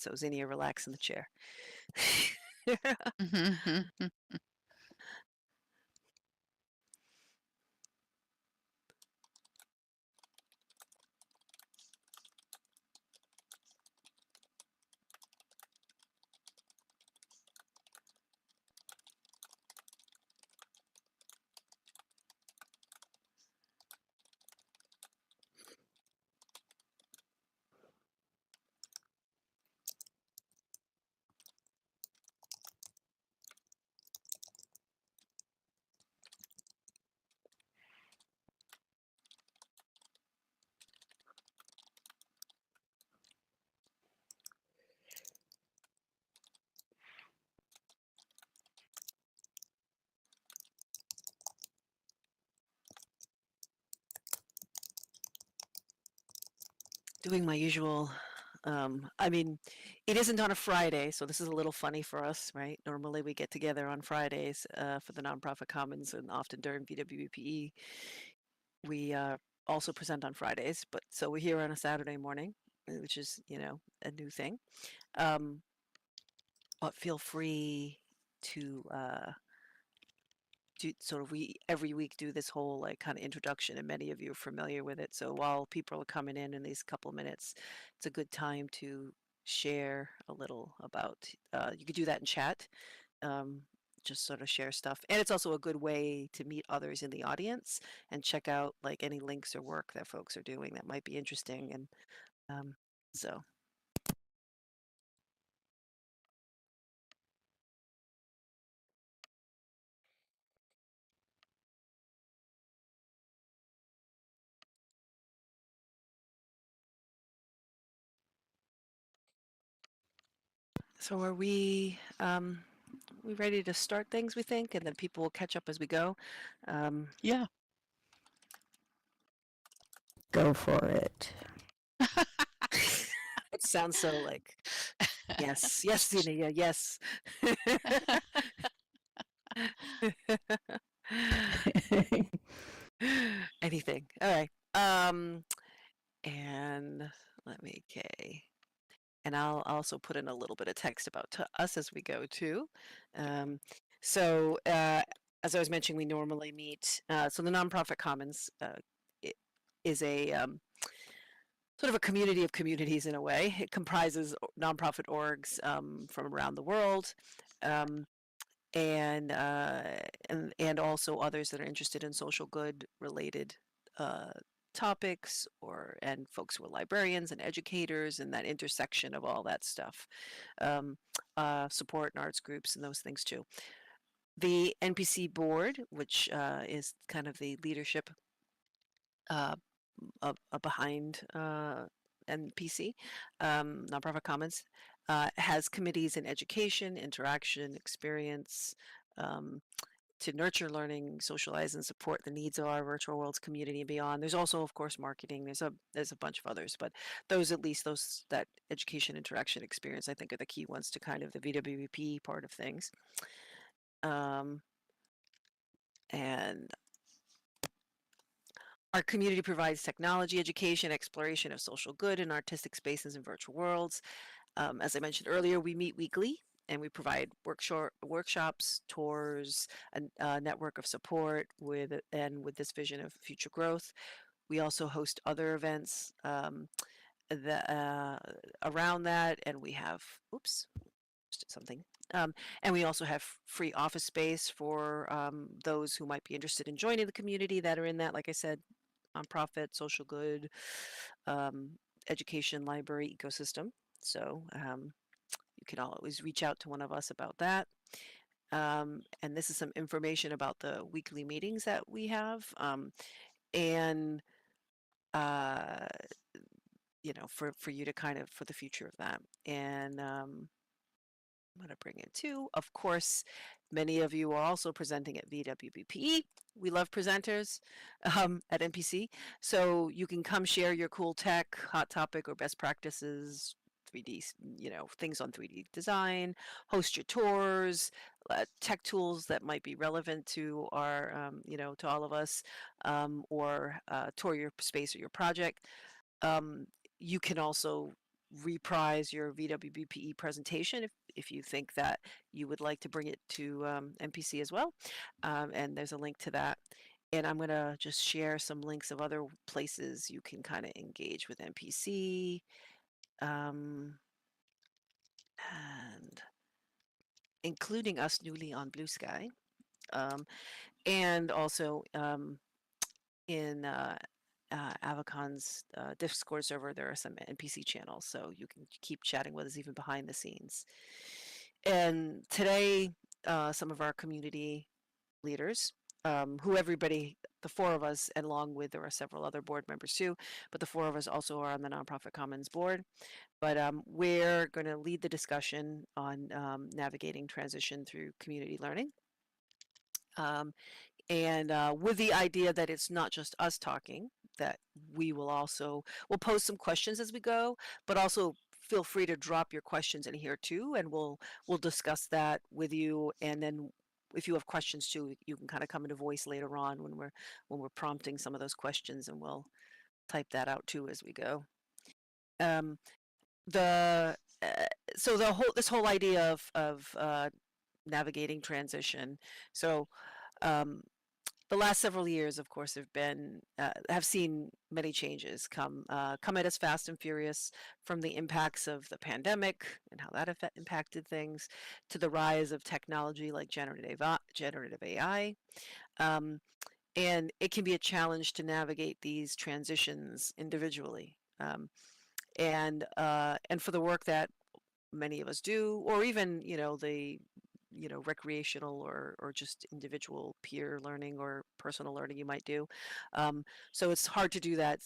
So Zinnia, relax in the chair. Doing my usual, I mean, it isn't on a Friday, so this is a little funny for us, right? Normally we get together on Fridays for the Nonprofit Commons, and often during VWBPE. We also present on Fridays, but so we're here on a Saturday morning, which is, a new thing. But feel free to we every week do this whole like kind of introduction, and many of you are familiar with it. So while people are coming in these couple minutes, it's a good time to share a little about. You could do that in chat. Um, just sort of share stuff, and it's also a good way to meet others in the audience and check out like any links or work that folks are doing that might be interesting. And um, so so are we ready to start things, we think, and then people will catch up as we go. Yeah. Go for it. It sounds so like, yes, yes, Zinnia, yes. Anything. All right. And let me, okay. And I'll also put in a little bit of text about to us as we go too. Um, so as I was mentioning, we normally meet. So the Nonprofit Commons is a sort of a community of communities in a way. It comprises nonprofit orgs from around the world. Um, and, and also others that are interested in social good related topics, and folks who are librarians and educators, and that intersection of all that stuff, support and arts groups and those things too. The NPC board, which is kind of the leadership behind NPC, Nonprofit Commons, has committees in education, interaction, experience, um, to nurture learning, socialize, and support the needs of our virtual worlds community and beyond. There's also, of course, marketing. There's a bunch of others, but those that education, interaction, experience, I think, are the key ones to kind of the VWBP part of things. And our community provides technology, education, exploration of social good and artistic spaces in virtual worlds. As I mentioned earlier, we meet weekly and we provide workshops, tours, a network of support with this vision of future growth. We also host other events around that, and we have, oops, just did something. And we also have free office space for those who might be interested in joining the community that are in that, like I said, nonprofit, social good, um, education, library ecosystem. So you can always reach out to one of us about that. And this is some information about the weekly meetings that we have. And for you to kind of, for the future of that. And I'm going to bring it too. Of course, many of you are also presenting at VWBPE. We love presenters at NPC. So you can come share your cool tech, hot topic, or best practices, 3D, things on 3D design, host your tours, tech tools that might be relevant to our, to all of us, or tour your space or your project. You can also reprise your VWBPE presentation if you think that you would like to bring it to MPC as well. And there's a link to that. And I'm going to just share some links of other places you can kind of engage with MPC. And including us newly on Blue Sky. And also in Avacon's Discord server, there are some NPC channels, so you can keep chatting with us even behind the scenes. And today, some of our community leaders, who everybody, the four of us, and along with there are several other board members too, but the four of us also are on the Nonprofit Commons board. But we're going to lead the discussion on navigating transition through community learning. And with the idea that it's not just us talking, that we will also, we'll pose some questions as we go, but also feel free to drop your questions in here too, and we'll discuss that with you. And then if you have questions too, you can kind of come into voice later on when we're prompting some of those questions, and we'll type that out too as we go. The so this whole idea of navigating transition. So the last several years, of course, have seen many changes come at us fast and furious, from the impacts of the pandemic and how that impacted things, to the rise of technology like generative AI. And it can be a challenge to navigate these transitions individually. And for the work that many of us do, or even the recreational or just individual peer learning or personal learning you might do. So it's hard to do that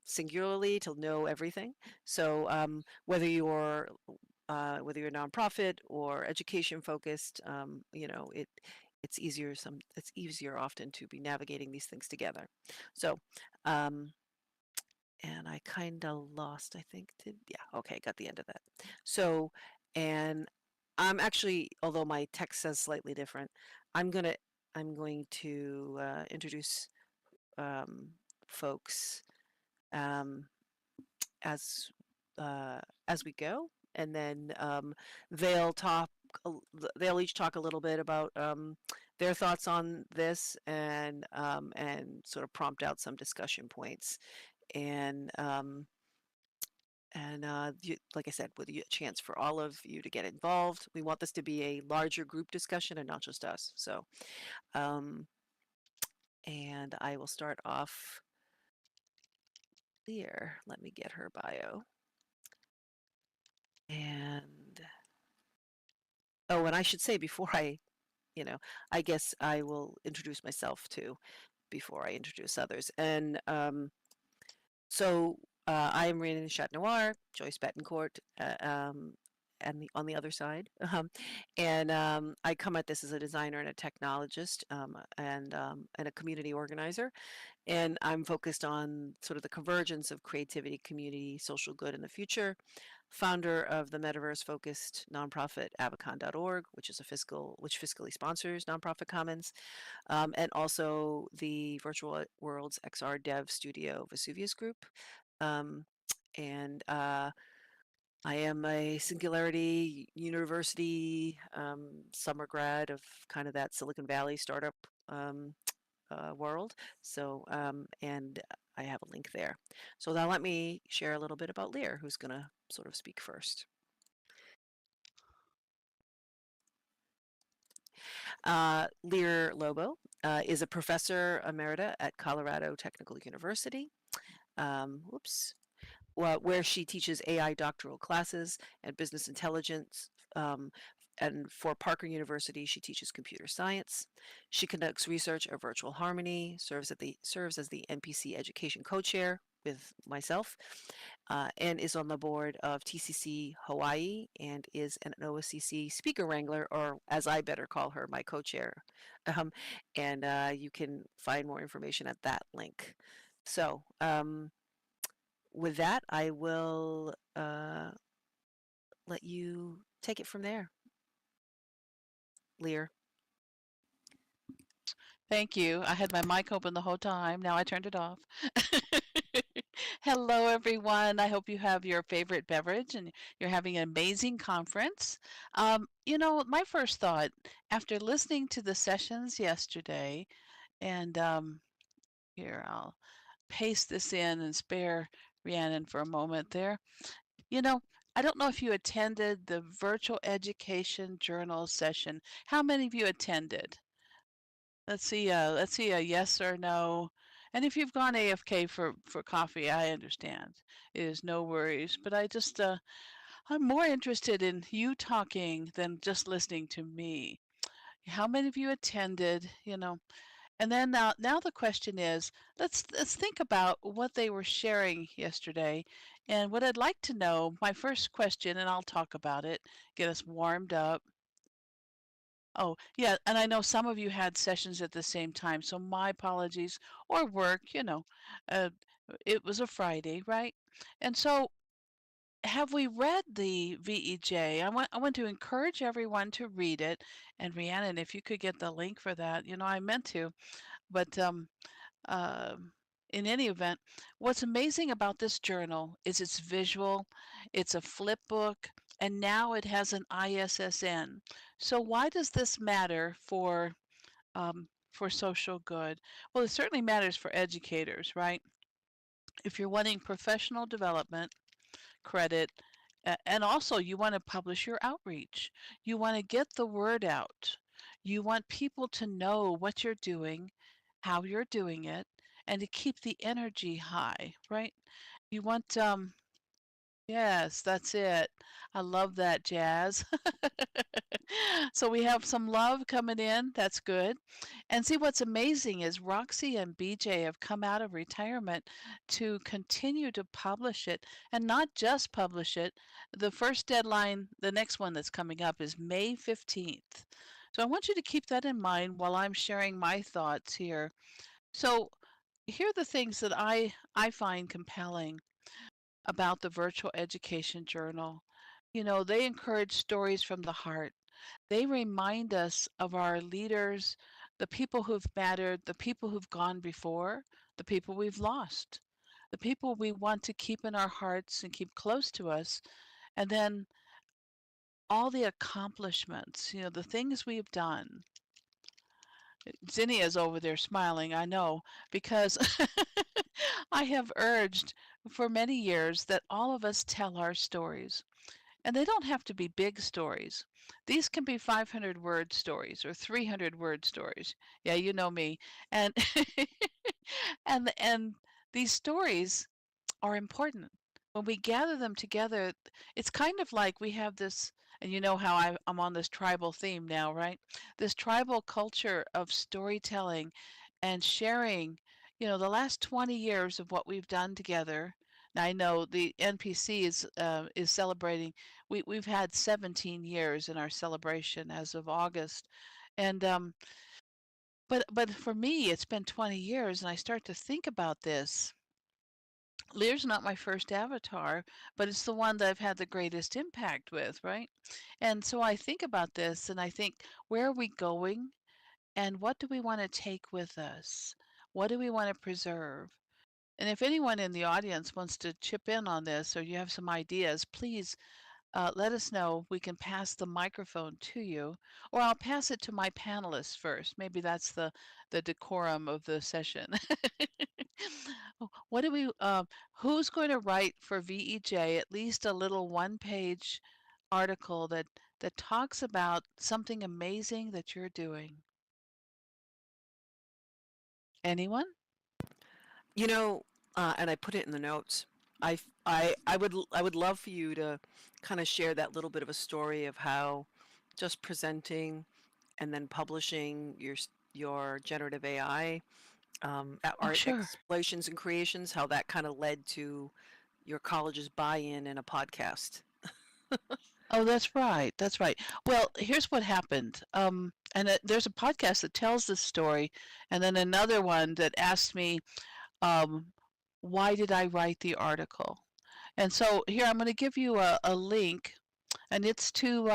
singularly, to know everything. So whether you're nonprofit or education focused, it's easier often to be navigating these things together. So and I kind of lost, I think, yeah, okay, got the end of that. So, and I'm actually, although my text says slightly different, I'm going to introduce folks as as we go, and then they'll talk. They'll each talk a little bit about their thoughts on this, and sort of prompt out some discussion points. And like I said, with a chance for all of you to get involved. We want this to be a larger group discussion and not just us. So, and I will start off here. Let me get her bio. And, oh, and I should say before I guess I will introduce myself too before I introduce others. And so I am Rhiannon Chatnoir, Joyce Bettencourt, and on the other side. And I come at this as a designer and a technologist, and a community organizer. And I'm focused on sort of the convergence of creativity, community, social good in the future. Founder of the metaverse-focused nonprofit Avacon.org, which fiscally sponsors Nonprofit Commons, and also the Virtual Worlds XR Dev Studio Vesuvius Group. And I am a Singularity University summer grad of kind of that Silicon Valley startup world. So, and I have a link there. So now let me share a little bit about Lear, who's going to sort of speak first. Lear Lobo is a professor emerita at Colorado Technical University. Where she teaches AI doctoral classes and business intelligence. And for Parker University, she teaches computer science. She conducts research at Virtual Harmony, serves as the NPC Education Co-Chair with myself, and is on the board of TCC Hawaii, and is an OSCC speaker wrangler, or as I better call her, my co-chair. And you can find more information at that link. So, with that, I will let you take it from there. Lear. Thank you. I had my mic open the whole time. Now I turned it off. Hello, everyone. I hope you have your favorite beverage and you're having an amazing conference. My first thought after listening to the sessions yesterday, and here I'll paste this in and spare Rhiannon for a moment there. You know, I don't know if you attended the virtual education journal session. How many of you attended? Let's see a yes or no. And if you've gone AFK for coffee, I understand. It is no worries. But I'm more interested in you talking than just listening to me. How many of you attended, And then now the question is, let's think about what they were sharing yesterday. And what I'd like to know, my first question, and I'll talk about it, get us warmed up. Oh, yeah, and I know some of you had sessions at the same time, so my apologies, or work. Uh, it was a Friday, right? And so, have we read the VEJ? I want to encourage everyone to read it. And Rhiannon, if you could get the link for that, I meant to, but um, in any event, what's amazing about this journal is it's visual, it's a flip book, and now it has an ISSN. So why does this matter for social good? Well, it certainly matters for educators, right? If you're wanting professional development, credit, and also you want to publish your outreach. You want to get the word out. You want people to know what you're doing, how you're doing it, and to keep the energy high, right? You want, yes, that's it. I love that, Jazz. So we have some love coming in. That's good. And see, what's amazing is Roxy and BJ have come out of retirement to continue to publish it and not just publish it. The first deadline, the next one that's coming up is May 15th. So I want you to keep that in mind while I'm sharing my thoughts here. So here are the things that I find compelling about the Virtual Education Journal. They encourage stories from the heart. They remind us of our leaders, the people who've mattered, the people who've gone before, the people we've lost, the people we want to keep in our hearts and keep close to us, and then all the accomplishments, the things we've done. Zinnia's over there smiling, I know, because I have urged for many years that all of us tell our stories. And they don't have to be big stories. These can be 500-word stories or 300-word stories. Yeah, you know me. And and these stories are important. When we gather them together, it's kind of like we have this, and you know how I'm on this tribal theme now, right? This tribal culture of storytelling and sharing, the last 20 years of what we've done together. Now, I know the NPC is celebrating. We've had 17 years in our celebration as of August, and but for me, it's been 20 years, and I start to think about this. Lear's not my first avatar, but it's the one that I've had the greatest impact with, right? And so I think about this and I think, where are we going and what do we want to take with us? What do we want to preserve? And if anyone in the audience wants to chip in on this or you have some ideas, please let us know. We can pass the microphone to you, or I'll pass it to my panelists first. Maybe that's the decorum of the session. What do we? Who's going to write for VEJ at least a little one-page article that talks about something amazing that you're doing? Anyone? You know, and I put it in the notes. I would love for you to kind of share that little bit of a story of how just presenting and then publishing your generative AI Oh, art sure. explorations and creations, how that kind of led to your college's buy-in in a podcast. Oh, that's right. That's right. Well, here's what happened. And there's a podcast that tells this story, and then another one that asked me, um, why did I write the article? And so here I'm going to give you a link, and it's to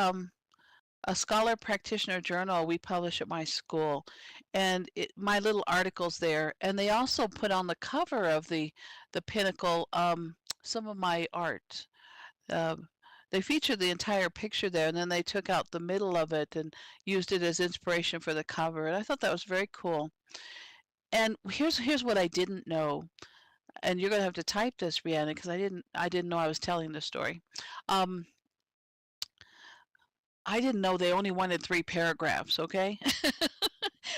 a scholar practitioner journal we publish at my school. and my little articles there. And they also put on the cover of the Pinnacle some of my art. Um, they featured the entire picture there, and then they took out the middle of it and used it as inspiration for the cover. And I thought that was very cool. And here's what I didn't know, and you're gonna have to type this, Rhiannon, because I didn't know I was telling this story. Um, I didn't know they only wanted 3 paragraphs. Okay,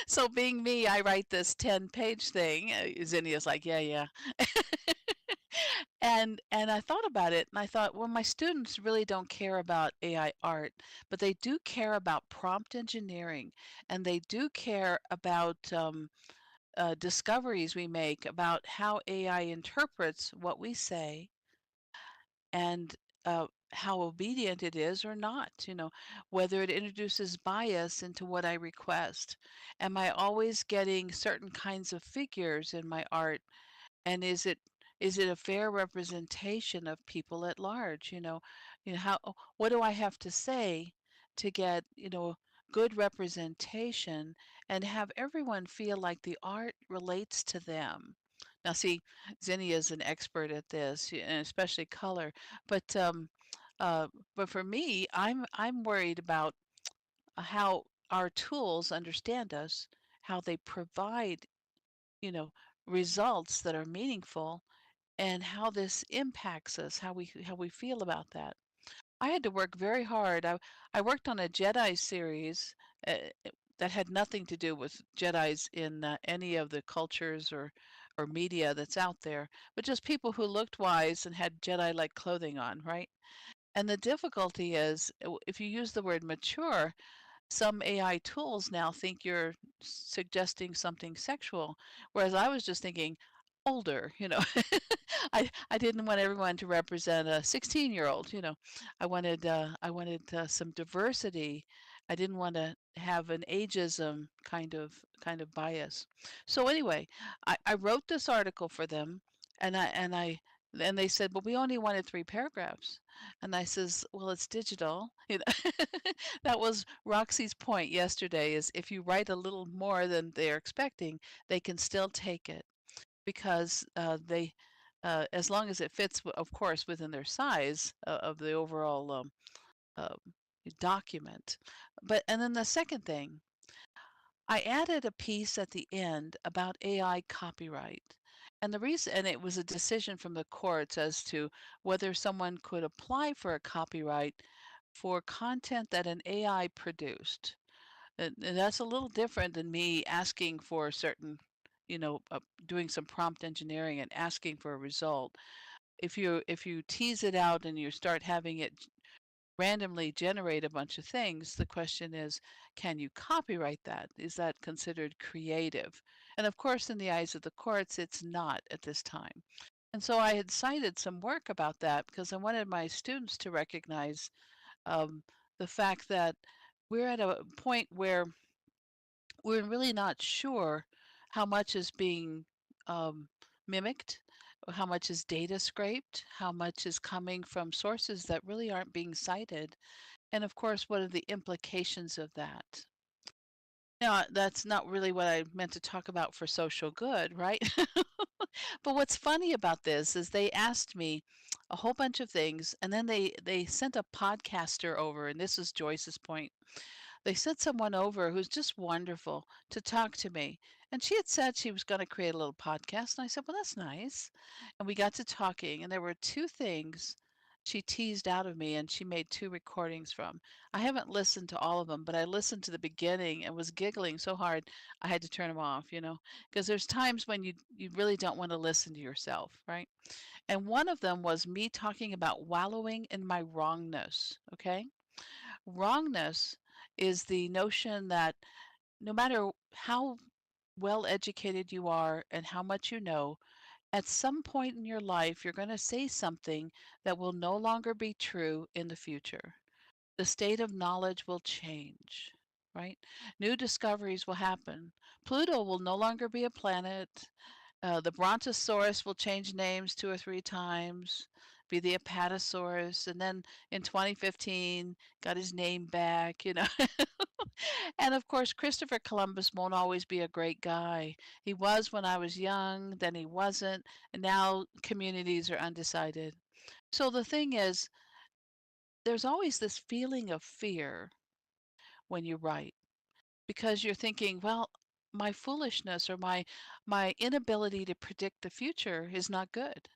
so being me, I write this 10-page thing. Zinnia's like, yeah, yeah. And I thought about it, and I thought, well, my students really don't care about AI art, but they do care about prompt engineering, and they do care about discoveries we make about how AI interprets what we say and how obedient it is or not, whether it introduces bias into what I request. Am I always getting certain kinds of figures in my art? And is it a fair representation of people at large? How what do I have to say to get, good representation and have everyone feel like the art relates to them? Now, see, Zinnia is an expert at this, and especially color. But uh, but for me, I'm worried about how our tools understand us, how they provide, you know, results that are meaningful, and how this impacts us, how we feel about that. I had to work very hard. I worked on a Jedi series uh, that had nothing to do with Jedis in any of the cultures or media that's out there, but just people who looked wise and had Jedi-like clothing on, right? And the difficulty is, if you use the word mature, some AI tools now think you're suggesting something sexual, whereas I was just thinking older. I didn't want everyone to represent a 16-year-old. I wanted some diversity. I didn't want to have an ageism kind of bias. So anyway, I wrote this article for them, and they said, but we only wanted 3 paragraphs. And I says, well, it's digital. That was Roxy's point yesterday, is if you write a little more than they're expecting, they can still take it because as long as it fits, of course, within their size of the overall uh, document. And then the second thing, I added a piece at the end about AI copyright. And it was a decision from the courts as to whether someone could apply for a copyright for content that an AI produced. And that's a little different than me asking for certain, doing some prompt engineering and asking for a result. If you tease it out and you start having it randomly generate a bunch of things, the question is, can you copyright that? Is that considered creative? And of course, in the eyes of the courts, it's not at this time. And so I had cited some work about that because I wanted my students to recognize um, the fact that we're at a point where we're really not sure how much is being um, mimicked, or how much is data scraped, how much is coming from sources that really aren't being cited, and of course, what are the implications of that? Now, that's not really what I meant to talk about for social good, right? But what's funny about this is they asked me a whole bunch of things, and then they sent a podcaster over, and this is Joyce's point. They sent someone over who's just wonderful to talk to me. And she had said she was going to create a little podcast. And I said, well, that's nice. And we got to talking, and there were 2 things she teased out of me, and she made 2 recordings from. I haven't listened to all of them, but I listened to the beginning and was giggling so hard I had to turn them off, because there's times when you really don't want to listen to yourself, right? And one of them was me talking about wallowing in my wrongness, okay? Wrongness is the notion that no matter how well educated you are and how much you know, at some point in your life, you're going to say something that will no longer be true in the future. The state of knowledge will change, right? New discoveries will happen. Pluto will no longer be a planet. The Brontosaurus will change names 2 or 3 times, be the Apatosaurus, and then in 2015 got his name back. And of course, Christopher Columbus won't always be a great guy. He was when I was young, then he wasn't, and now communities are undecided. So the thing is, there's always this feeling of fear when you write because you're thinking, well, my foolishness or my inability to predict the future is not good.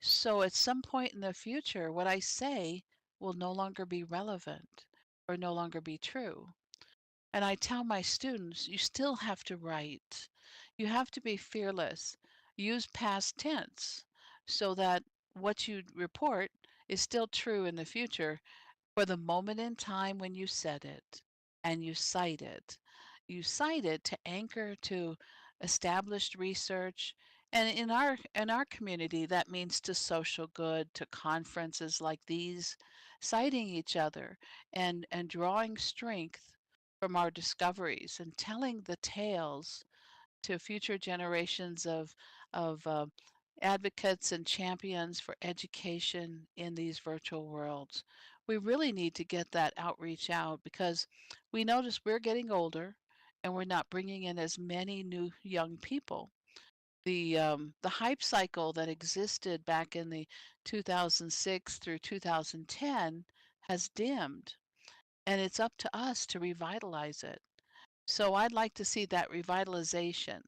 So at some point in the future, what I say will no longer be relevant or no longer be true. And I tell my students, you still have to write. You have to be fearless. Use past tense so that what you report is still true in the future for the moment in time when you said it and you cite it. You cite it to anchor to established research. And in our community, that means to social good, to conferences like these, citing each other and drawing strength from our discoveries and telling the tales to future generations of advocates and champions for education in these virtual worlds. We really need to get that outreach out because we notice we're getting older and we're not bringing in as many new young people. The hype cycle that existed back in the 2006 through 2010 has dimmed, and it's up to us to revitalize it. So I'd like to see that revitalization.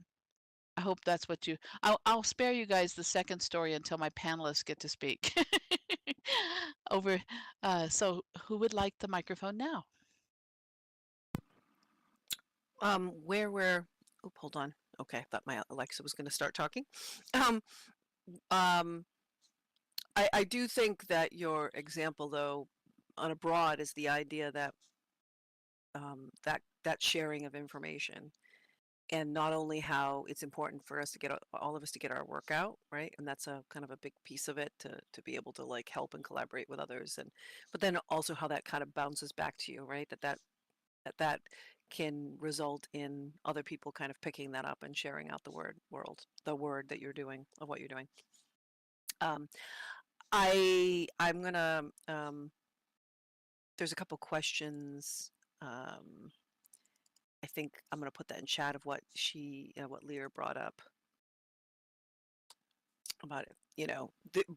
I hope that's what you. I'll spare you guys the second story until my panelists get to speak. Over. So who would like the microphone now? Where we're, oh, hold on. Okay, I thought my Alexa was going to start talking. Um, um, I do think that your example, though, on abroad is the idea that that sharing of information, and not only how it's important for us to get all of us to get our work out, right? And that's a kind of a big piece of it to be able to like help and collaborate with others, and but then also how that kind of bounces back to you, right? That can result in other people kind of picking that up and sharing out the word that you're doing of what you're doing. Um, I'm gonna there's a couple questions. I think I'm gonna put that in chat of what Lear brought up about it.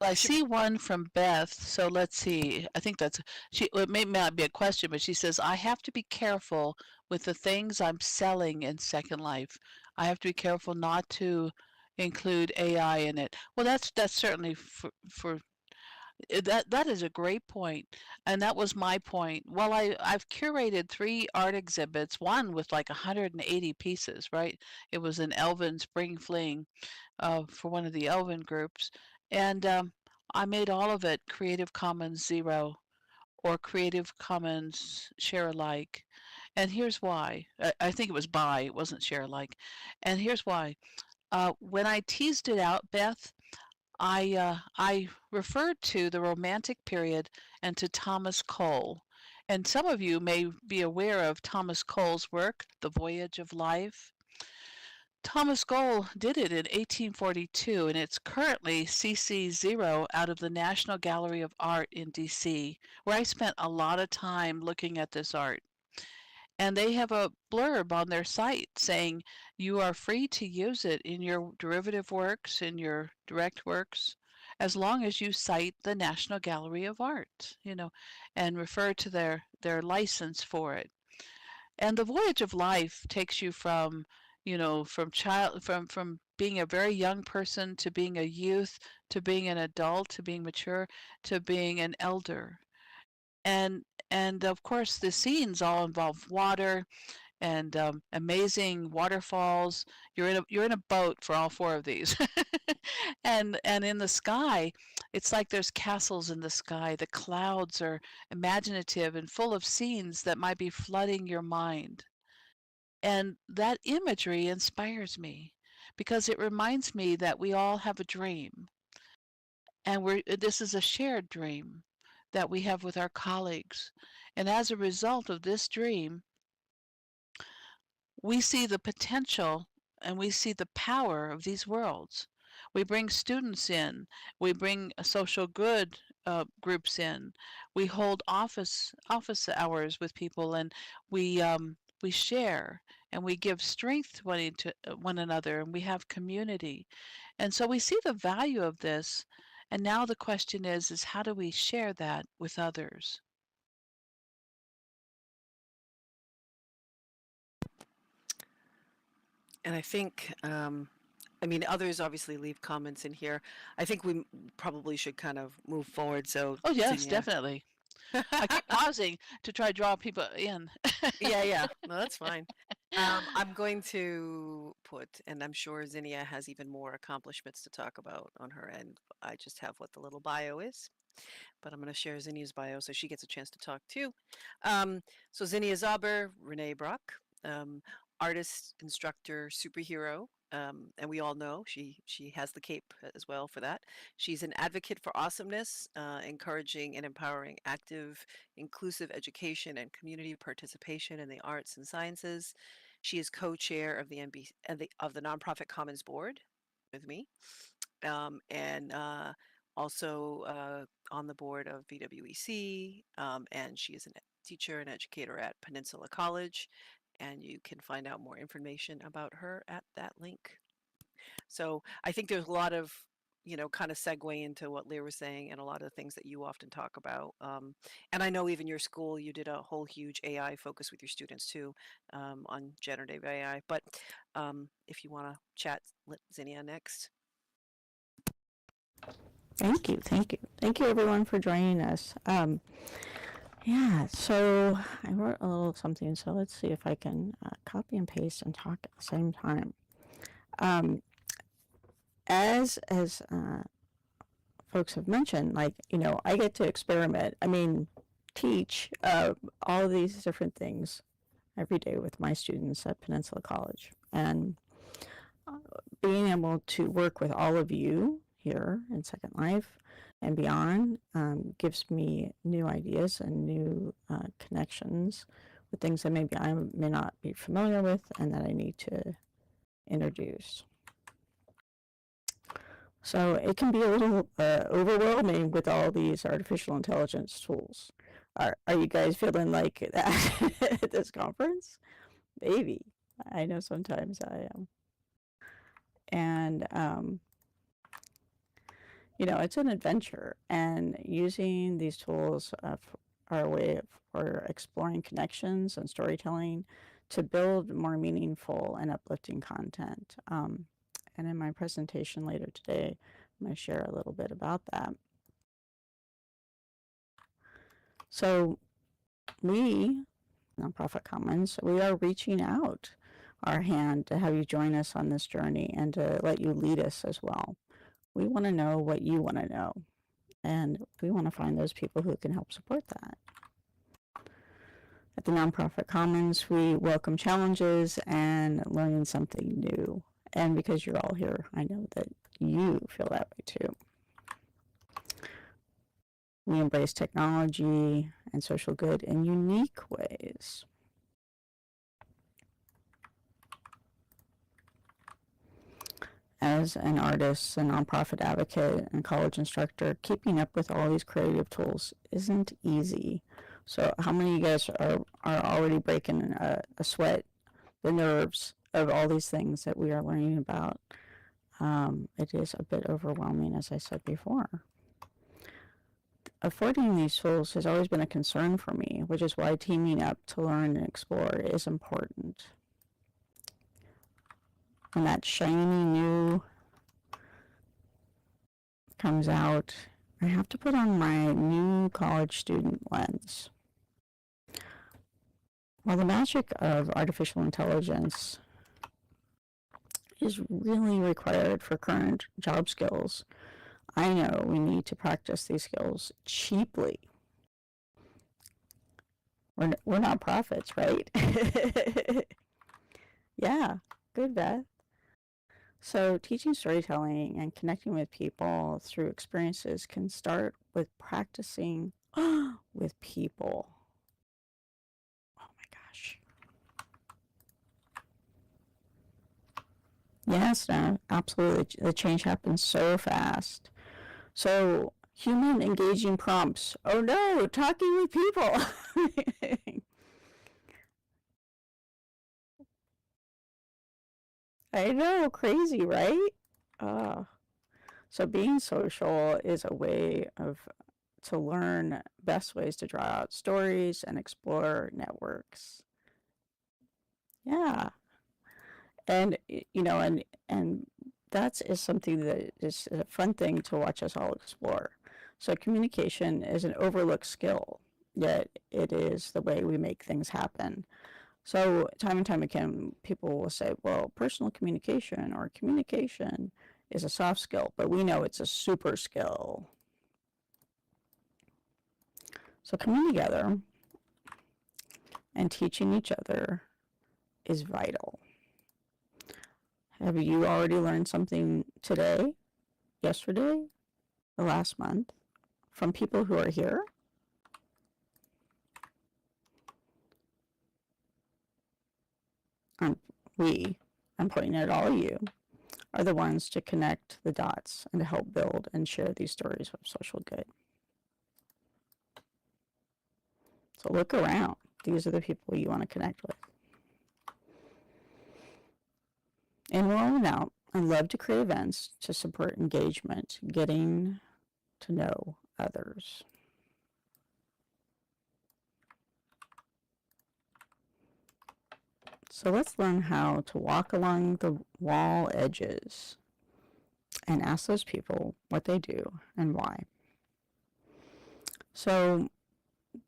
I see one from Beth. So let's see. I think that's it may not be a question, but she says, I have to be careful with the things I'm selling in Second Life. I have to be careful not to include AI in it. Well, that's certainly for that is a great point, and that was my point. Well, I've curated 3 art exhibits, one with like 180 pieces, right? It was an Elven Spring Fling for one of the Elven groups, and I made all of it Creative Commons 0 or Creative Commons Share Alike. And here's why. I think it was buy, it wasn't share alike. And here's why. When I teased it out, Beth, I referred to the Romantic period and to Thomas Cole. And some of you may be aware of Thomas Cole's work, The Voyage of Life. Thomas Cole did it in 1842, and it's currently CC0 out of the National Gallery of Art in DC, where I spent a lot of time looking at this art. And they have a blurb on their site saying you are free to use it in your derivative works, in your direct works, as long as you cite the National Gallery of Art, and refer to their license for it. And the voyage of life takes you from, from being a very young person to being a youth, to being an adult, to being mature, to being an elder. And of course the scenes all involve water and amazing waterfalls. You're in a boat for all 4 of these. And in the sky, it's like there's castles in the sky. The clouds are imaginative and full of scenes that might be flooding your mind. And that imagery inspires me because it reminds me that we all have a dream, and this is a shared dream that we have with our colleagues. And as a result of this dream, we see the potential and we see the power of these worlds. We bring students in, we bring a social good groups in. We hold office hours with people, and we share and we give strength to one another, and we have community. And so we see the value of this. And now the question is how do we share that with others? And I think, I mean, others obviously leave comments in here. I think we probably should kind of move forward. So, Oh, yes, Zinnia. definitely. I keep pausing to try to draw people in. Yeah. No, that's fine. I'm going to put, and I'm sure Zinnia has even more accomplishments to talk about on her end. I just have what the little bio is, but I'm going to share Zinnia's bio so she gets a chance to talk too. So Zinnia Zauber, Renne Brock, artist, instructor, superhero, and we all know she has the cape as well for that. She's an advocate for awesomeness, encouraging and empowering active, inclusive education and community participation in the arts and sciences. She is co-chair of the of the nonprofit Commons Board with me, and also on the board of VWEC, and she is a teacher and educator at Peninsula College, and you can find out more information about her at that link. So I think there's a lot of, kind of segue into what Leah was saying and a lot of the things that you often talk about. And I know even your school, you did a whole huge AI focus with your students too, on generative AI. But if you want to chat, let Zinnia next. Thank you. Thank you, everyone, for joining us. Yeah, so I wrote a little something, so let's see if I can copy and paste and talk at the same time. As folks have mentioned, I get to experiment. I mean, teach all these different things every day with my students at Peninsula College. And being able to work with all of you here in Second Life and beyond gives me new ideas and new connections with things that maybe I may not be familiar with and that I need to introduce. So it can be a little overwhelming with all these artificial intelligence tools. Are you guys feeling like that at this conference? Maybe. I know sometimes I am. And it's an adventure, and using these tools are a way for exploring connections and storytelling to build more meaningful and uplifting content. And in my presentation later today, I'm going to share a little bit about that. So we, Nonprofit Commons, we are reaching out our hand to have you join us on this journey and to let you lead us as well. We want to know what you want to know, and we want to find those people who can help support that. At the Nonprofit Commons, we welcome challenges and learning something new. And because you're all here, I know that you feel that way too. We embrace technology and social good in unique ways. As an artist, a nonprofit advocate, and college instructor, keeping up with all these creative tools isn't easy. So how many of you guys are already breaking a sweat, the nerves of all these things that we are learning about? It is a bit overwhelming, as I said before. Affording these tools has always been a concern for me, which is why teaming up to learn and explore is important. When that shiny new comes out, I have to put on my new college student lens. While the magic of artificial intelligence is really required for current job skills, I know we need to practice these skills cheaply. We're not prophets, right? Yeah, good, Beth. So teaching storytelling and connecting with people through experiences can start with practicing with people. Oh my gosh. Yes, no, absolutely. The change happens so fast. So Human engaging prompts. Oh no, talking with people. I know, crazy, right? So being social is a way to learn best ways to draw out stories and explore networks. Yeah. And and that is something that is a fun thing to watch us all explore. So communication is an overlooked skill, yet it is the way we make things happen. So time and time again, people will say, well, personal communication or communication is a soft skill, but we know it's a super skill. So coming together and teaching each other is vital. Have you already learned something today, yesterday, or last month from people who are here? I'm pointing at all of you, are the ones to connect the dots and to help build and share these stories of social good. So look around. These are the people you want to connect with. In rolling out, I love to create events to support engagement, getting to know others. So let's learn how to walk along the wall edges and ask those people what they do and why. So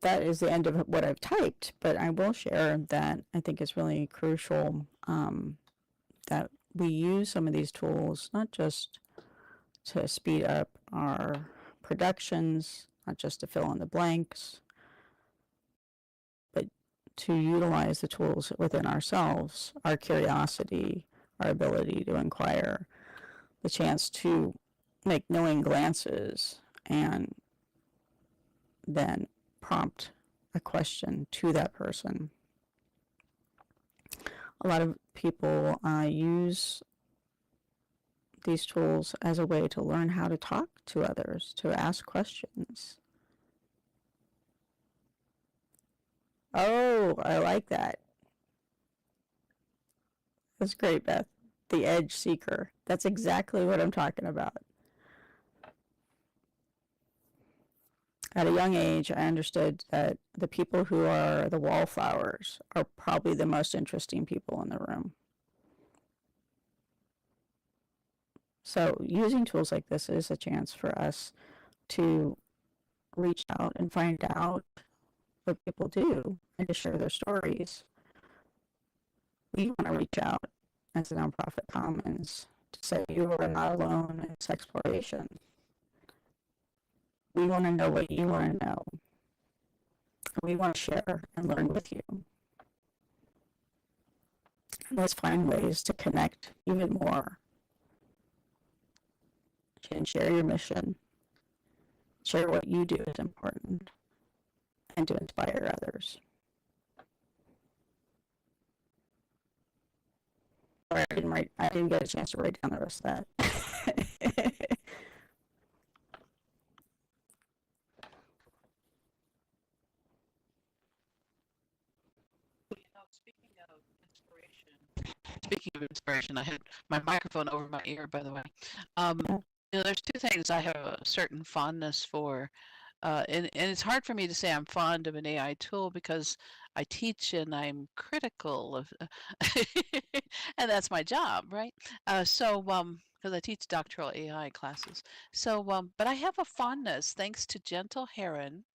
that is the end of what I've typed, but I will share that I think it's really crucial that we use some of these tools, not just to speed up our productions, not just to fill in the blanks, but to utilize the tools within ourselves, our curiosity, our ability to inquire, the chance to make knowing glances, and then prompt a question to that person. A lot of people use these tools as a way to learn how to talk to others, to ask questions. Oh, I like that. That's great, Beth. The edge seeker. That's exactly what I'm talking about. At a young age, I understood that the people who are the wallflowers are probably the most interesting people in the room. So using tools like this is a chance for us to reach out and find out what people do and to share their stories. We want to reach out as a nonprofit commons to say you are not alone in this exploration. We want to know what you want to know. We want to share and learn with you. And let's find ways to connect even more and share your mission, share what you do is important, and to inspire others. Sorry, I didn't get a chance to write down the rest of that. Speaking of inspiration, I had my microphone over my ear, by the way. There's two things I have a certain fondness for. And it's hard for me to say I'm fond of an AI tool because I teach and I'm critical of, and that's my job, right? Because I teach doctoral AI classes. But I have a fondness, thanks to Gentle Heron,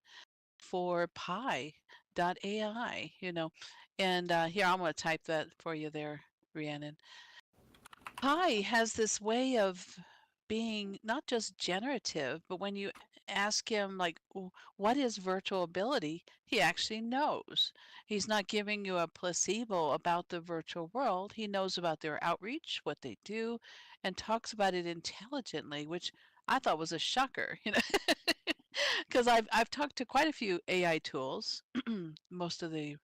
for Pi.ai, And here, I'm going to type that for you there, Rhiannon. Pi has this way of being not just generative, but when you ask him, like, what is virtual ability, he actually knows. He's not giving you a placebo about the virtual world. He knows about their outreach, what they do, and talks about it intelligently, which I thought was a shocker, because I've talked to quite a few AI tools, most of the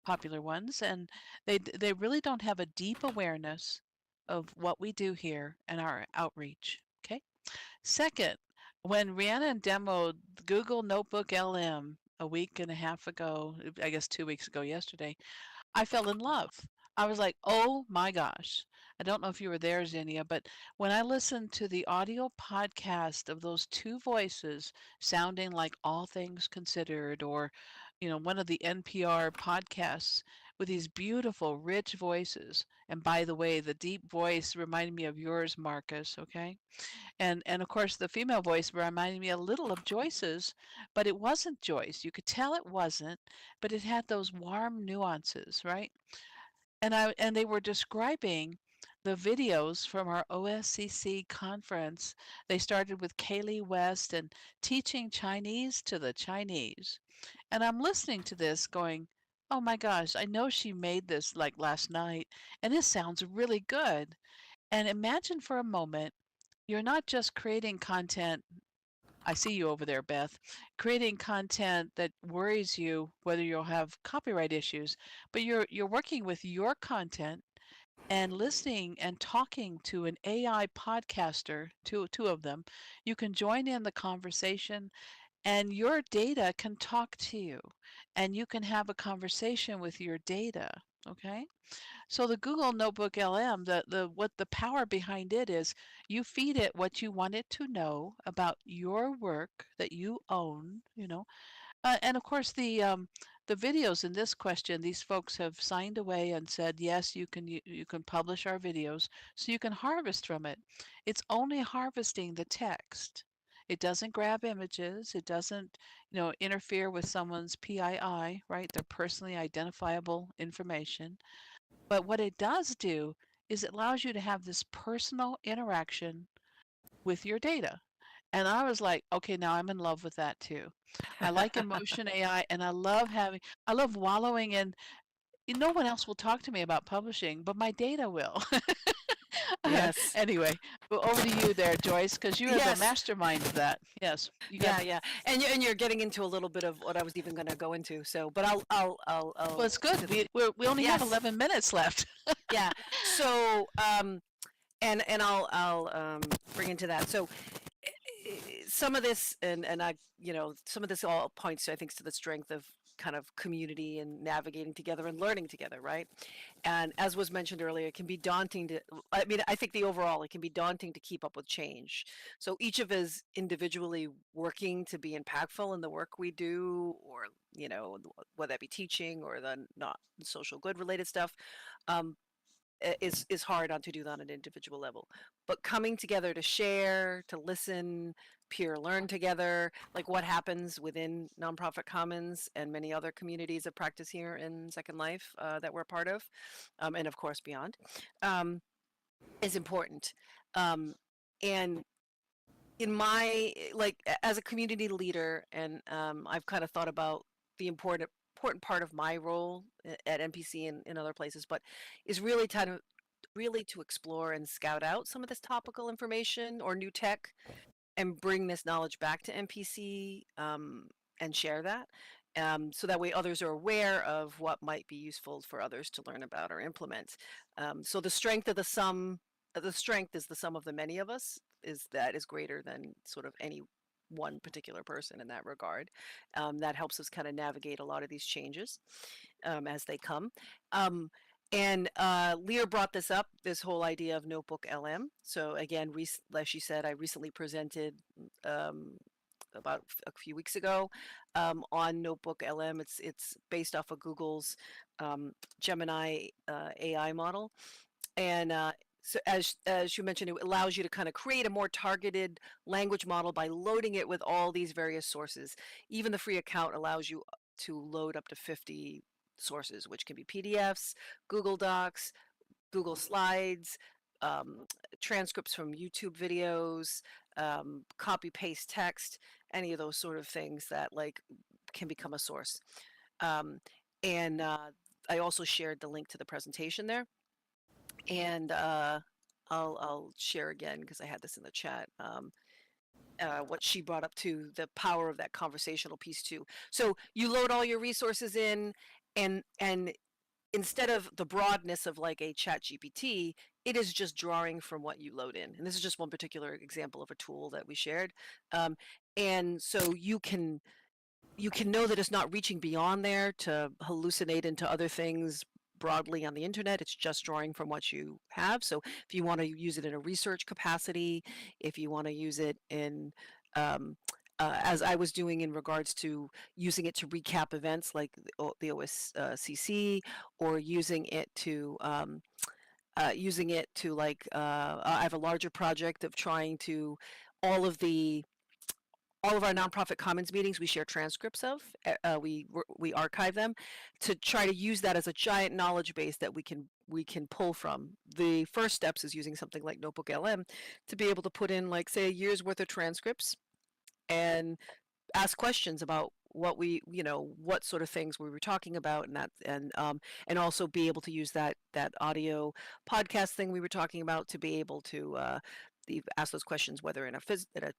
popular ones, and they really don't have a deep awareness of what we do here and our outreach. Okay. Second, When Rhiannon demoed Google Notebook LM a week and a half ago, I guess 2 weeks ago yesterday, I fell in love. I was like, oh my gosh. I don't know if you were there, Zinnia, but when I listened to the audio podcast of those two voices sounding like All Things Considered, or, one of the NPR podcasts with these beautiful, rich voices. And by the way, the deep voice reminded me of yours, Marcus, okay? And of course, the female voice reminded me a little of Joyce's, but it wasn't Joyce. You could tell it wasn't, but it had those warm nuances, right? And they were describing the videos from our OSCC conference. They started with Kaylee West and teaching Chinese to the Chinese. And I'm listening to this going, oh my gosh, I know she made this like last night, and this sounds really good. And imagine for a moment, you're not just creating content. I see you over there, Beth, creating content that worries you whether you'll have copyright issues, but you're working with your content and listening and talking to an AI podcaster, two of them. You can join in the conversation, and your data can talk to you, and you can have a conversation with your data. Okay. So the Google Notebook LM, what the power behind it is, you feed it what you want it to know about your work that you own, and of course the videos in this question, these folks have signed away and said yes, you can publish our videos, so you can harvest from it. It's only harvesting the text. It doesn't grab images. It doesn't, interfere with someone's PII, right? Their personally identifiable information. But what it does do is it allows you to have this personal interaction with your data. And I was like, okay, now I'm in love with that too. I like emotion AI, and I love wallowing in. No one else will talk to me about publishing, but my data will. Yes. Anyway, well, over to you there, Joyce, because you are the Yes. mastermind of that. Yes, you got. Yeah. And you're getting into a little bit of what I was even going to go into. So, but Well, it's good. just, We only have yes. 11 minutes left. Yeah. So, and I'll bring into that. So, some of this, and I, some of this all points, I think, to the strength of kind of community and navigating together and learning together, right? And as was mentioned earlier, it can be daunting to, I mean, I think it can be daunting to keep up with change. So each of us individually working to be impactful in the work we do, or, whether that be teaching or the not social good related stuff, um, is hard on to do that on an individual level. But coming together to share, to listen, peer learn together, like what happens within Nonprofit Commons and many other communities of practice here in Second Life that we're part of, and of course beyond, um, is important. And in my, like, as a community leader, and I've kind of thought about the important part of my role at NPC and in other places, but is really to explore and scout out some of this topical information or new tech and bring this knowledge back to NPC, and share that, so that way others are aware of what might be useful for others to learn about or implement. So the strength is the sum of the many of us, is greater than sort of any one particular person in that regard. That helps us kind of navigate a lot of these changes as they come. And Lear brought this up, this whole idea of Notebook LM. So again, as she said, I recently presented about a few weeks ago on Notebook LM. It's based off of Google's Gemini AI model, and so as you mentioned, it allows you to kind of create a more targeted language model by loading it with all these various sources. Even the free account allows you to load up to 50 sources, which can be PDFs, Google Docs, Google Slides, transcripts from YouTube videos, copy paste text, any of those sort of things that like can become a source. And I also shared the link to the presentation there, and I'll share again because I had this in the chat. What she brought up to the power of that conversational piece too. So you load all your resources in, and instead of the broadness of like a chat GPT, it is just drawing from what you load in. And this is just one particular example of a tool that we shared. And so you can know that it's not reaching beyond there to hallucinate into other things broadly on the internet. It's just drawing from what you have. So if you want to use it in a research capacity, if you want to use it in as I was doing in regards to using it to recap events like the OSCC, or using it to like I have a larger project of trying to all of our nonprofit commons meetings we share transcripts of. We archive them to try to use that as a giant knowledge base that we can pull from. The first steps is using something like Notebook LM to be able to put in, like, say, a year's worth of transcripts and ask questions about what what sort of things we were talking about, and also be able to use that audio podcast thing we were talking about to be able to ask those questions, whether in a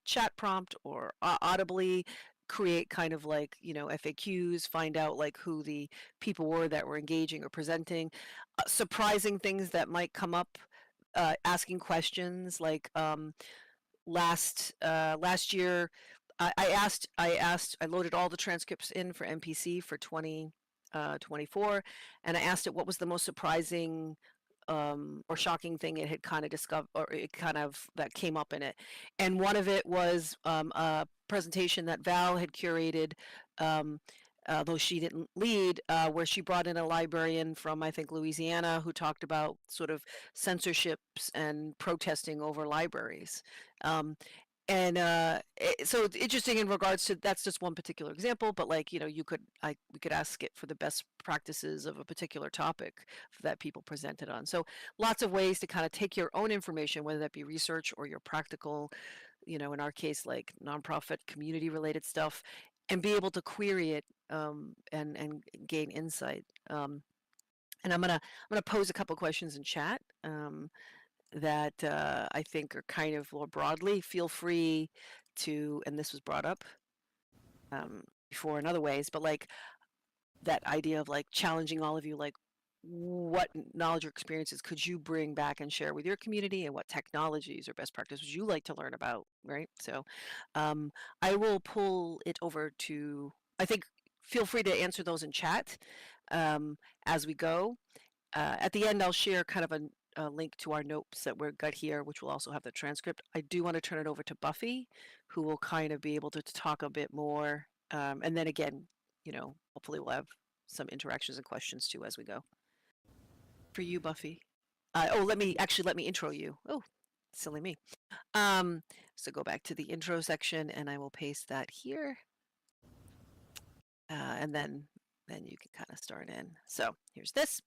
chat prompt or audibly, create kind of like FAQs, find out like who the people were that were engaging or presenting, surprising things that might come up, asking questions like last year. I loaded all the transcripts in for MPC for 2024, and I asked it what was the most surprising or shocking thing it had kind of discovered, or it kind of that came up in it. And one of it was a presentation that Val had curated, though she didn't lead, where she brought in a librarian from, I think, Louisiana, who talked about sort of censorships and protesting over libraries. So it's interesting in regards to, that's just one particular example, but like, we could ask it for the best practices of a particular topic that people presented on. So lots of ways to kind of take your own information, whether that be research or your practical, in our case, like nonprofit community related stuff, and be able to query it and gain insight. And I'm gonna pose a couple questions in chat. That I think are kind of more broadly. Feel free to, and this was brought up before in other ways, but like that idea of like challenging all of you, like what knowledge or experiences could you bring back and share with your community, and what technologies or best practices would you like to learn about, right? So I will pull it over to, I think, feel free to answer those in chat as we go. At the end, I'll share kind of a link to our notes that we've got here, which will also have the transcript. I do want to turn it over to Buffy, who will kind of be able to talk a bit more. And then again, hopefully we'll have some interactions and questions too as we go. For you, Buffy. Let me intro you. Oh, silly me. So go back to the intro section, and I will paste that here. And then you can kind of start in. So here's this.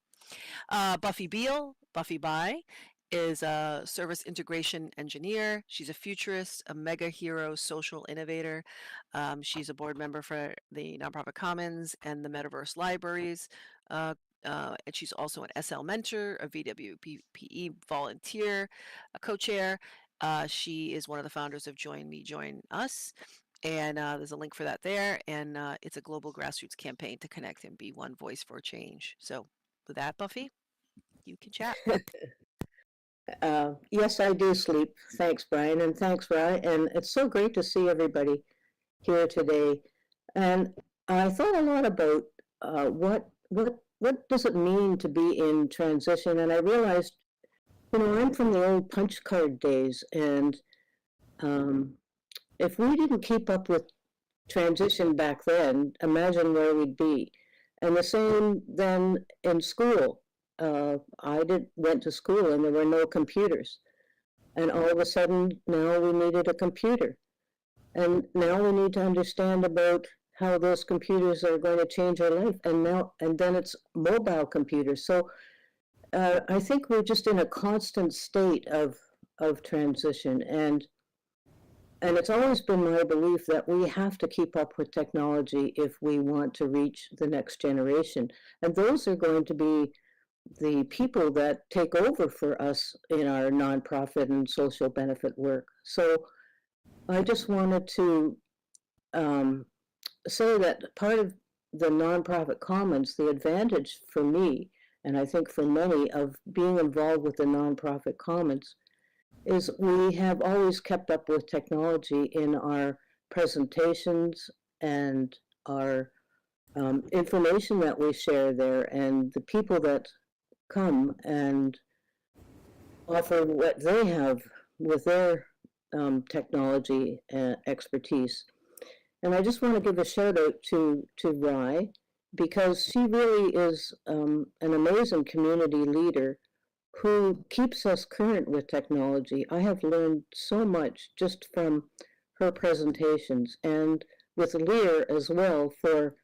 Buffy Beale, Buffy Bye, is a service integration engineer. She's a futurist, a mega hero, social innovator. She's a board member for the Nonprofit Commons and the Metaverse Libraries. And she's also an SL mentor, a VWBPE volunteer, a co-chair. She is one of the founders of Join Me, Join Us. And there's a link for that there. And it's a global grassroots campaign to connect and be one voice for change. So with that, Buffy, you can chat. Yes, I do sleep. Thanks, Brian, and thanks, Rye. And it's so great to see everybody here today. And I thought a lot about what does it mean to be in transition. And I realized, I'm from the old punch card days, and if we didn't keep up with transition back then, imagine where we'd be. And the same then in school. I went to school and there were no computers. And all of a sudden, now we needed a computer. And now we need to understand about how those computers are going to change our life. And then it's mobile computers. So I think we're just in a constant state of transition. And it's always been my belief that we have to keep up with technology if we want to reach the next generation. And those are going to be the people that take over for us in our nonprofit and social benefit work. So I just wanted to say that part of the nonprofit commons, the advantage for me and I think for many, of being involved with the nonprofit commons is we have always kept up with technology in our presentations and our information that we share there, and the people that come and offer what they have with their technology expertise. And I just want to give a shout out to Rye, because she really is an amazing community leader who keeps us current with technology. I have learned so much just from her presentations, and with Lear as well for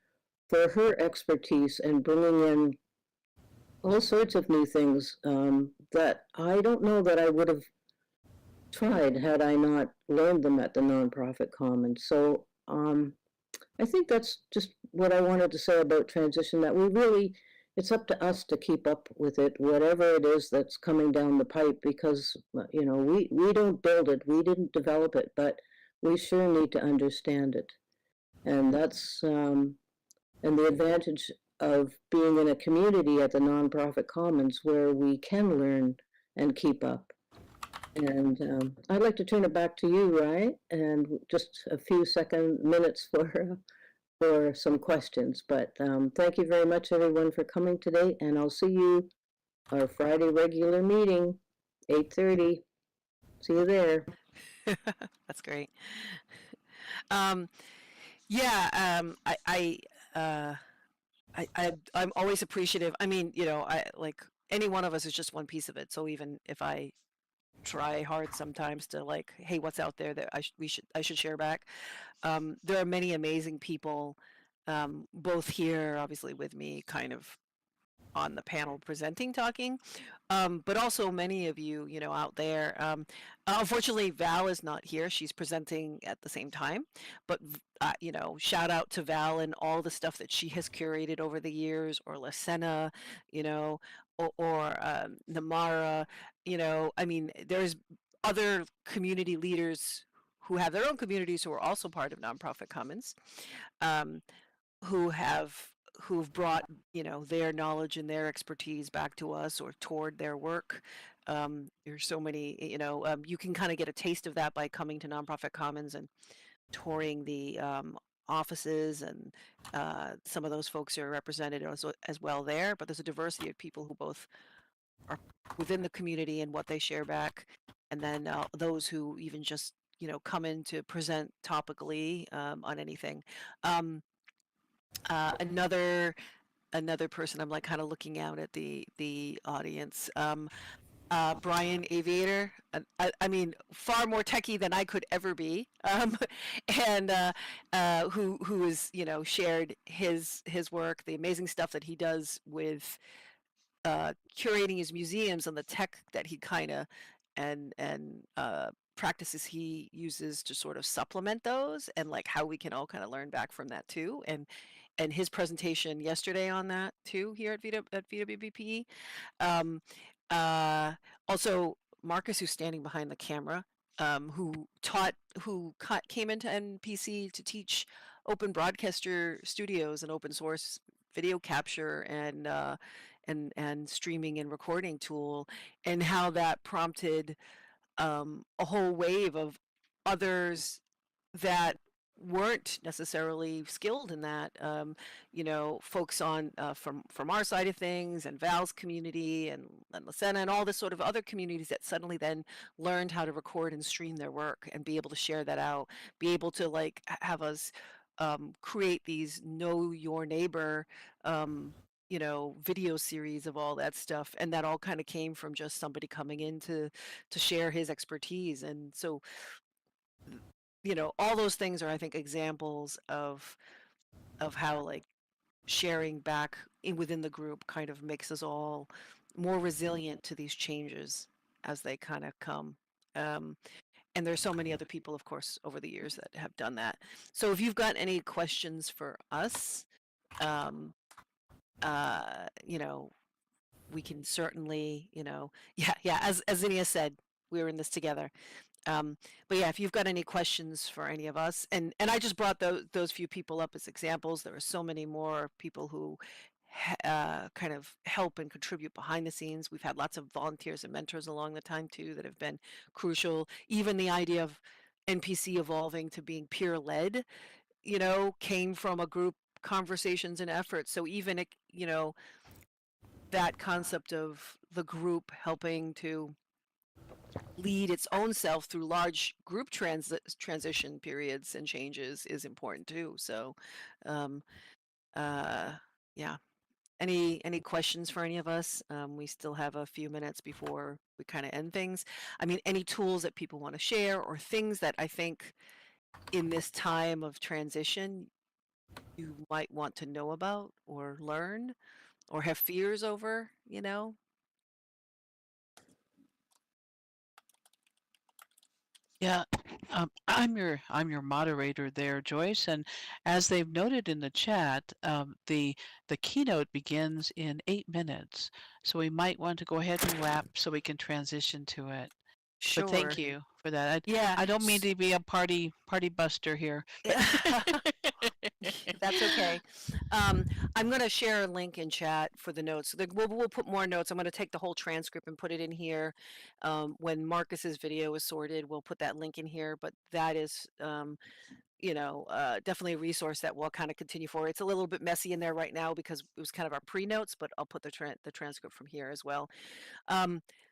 her expertise and bringing in all sorts of new things that I don't know that I would have tried had I not learned them at the nonprofit commons. So I think that's just what I wanted to say about transition, that we really, it's up to us to keep up with it, whatever it is that's coming down the pipe, because, you know, we don't build it, we didn't develop it, but we sure need to understand it. And that's, and the advantage of being in a community at the nonprofit commons where we can learn and keep up. And I'd like to turn it back to you, Rye, and just a few minutes for some questions. But thank you very much, everyone, for coming today, and I'll see you our Friday regular meeting, 8:30. See you there. That's great. Yeah, I'm always appreciative. I mean, you know, I like any one of us is just one piece of it. So even if I try hard sometimes to like, hey, what's out there that I should share back. There are many amazing people, both here, obviously with me, kind of on the panel presenting, talking, but also many of you, you know, out there. Unfortunately, Val is not here. She's presenting at the same time, but you know, shout out to Val and all the stuff that she has curated over the years, or Lasena, you know, or Namara, you know. I mean, there's other community leaders who have their own communities who are also part of Nonprofit Commons, um, who've brought, you know, their knowledge and their expertise back to us or toward their work. There's so many, you know, you can kind of get a taste of that by coming to Nonprofit Commons and touring the offices, and some of those folks are represented as well there. But there's a diversity of people who both are within the community and what they share back, and then those who even just, you know, come in to present topically on anything. Another person, I'm like kind of looking out at the audience. Brian Aviator, I mean, far more techie than I could ever be, and who is, you know, shared his work, the amazing stuff that he does with curating his museums, and the tech that he kind of and practices he uses to sort of supplement those, and like how we can all kind of learn back from that too. And his presentation yesterday on that too here at VWBPE. Um, Also, Marcus, who's standing behind the camera, who came into NPC to teach open broadcaster studios and open source video capture and streaming and recording tool, and how that prompted a whole wave of others that weren't necessarily skilled in that, you know, folks on from our side of things, and Val's community, and Lasena, and all this sort of other communities that suddenly then learned how to record and stream their work and be able to share that out, be able to like have us create these know your neighbor, you know, video series of all that stuff. And that all kind of came from just somebody coming in to share his expertise. And so, you know, all those things are, I think, examples of how like sharing back within the group kind of makes us all more resilient to these changes as they kind of come. And there's so many other people, of course, over the years that have done that. So if you've got any questions for us, you know, we can certainly, you know, yeah, as Zinnia said, we're in this together. But yeah, if you've got any questions for any of us, and I just brought those few people up as examples. There are so many more people who kind of help and contribute behind the scenes. We've had lots of volunteers and mentors along the time too that have been crucial. Even the idea of NPC evolving to being peer led, came from a group conversations and efforts. So even that concept of the group helping to lead its own self through large group transition periods and changes is important too. So, um, yeah. Any questions for any of us? We still have a few minutes before we kind of end things. I mean, any tools that people want to share or things that I think in this time of transition you might want to know about or learn or have fears over, Yeah, I'm your moderator there, Joyce, and as they've noted in the chat, the keynote begins in 8 minutes, so we might want to go ahead and wrap so we can transition to it. But thank Sure. you for that. Yeah. I don't mean to be a party buster here. That's okay. I'm going to share a link in chat for the notes. We'll put more notes. I'm going to take the whole transcript and put it in here. When Marcus's video is sorted, we'll put that link in here. But that is, definitely a resource that will kind of continue forward. It's a little bit messy in there right now because it was kind of our pre-notes, but I'll put the transcript from here as well.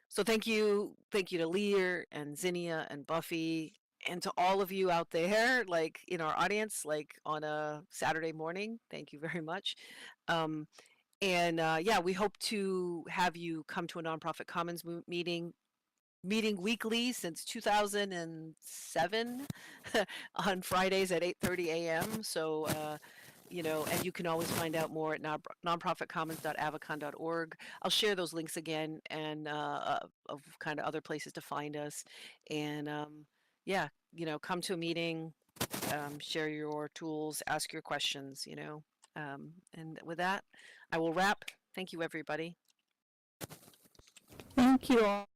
So thank you to Lear and Zinnia and Buffy and to all of you out there, like in our audience, like on a Saturday morning. Thank you very much. Yeah, we hope to have you come to a Nonprofit Commons meeting weekly since 2007 on Fridays at 8:30 a.m. So, and you can always find out more at nonprofitcommons.avacon.org. I'll share those links again and of kind of other places to find us. And yeah, come to a meeting, share your tools, ask your questions, and with that, I will wrap. Thank you, everybody. Thank you all.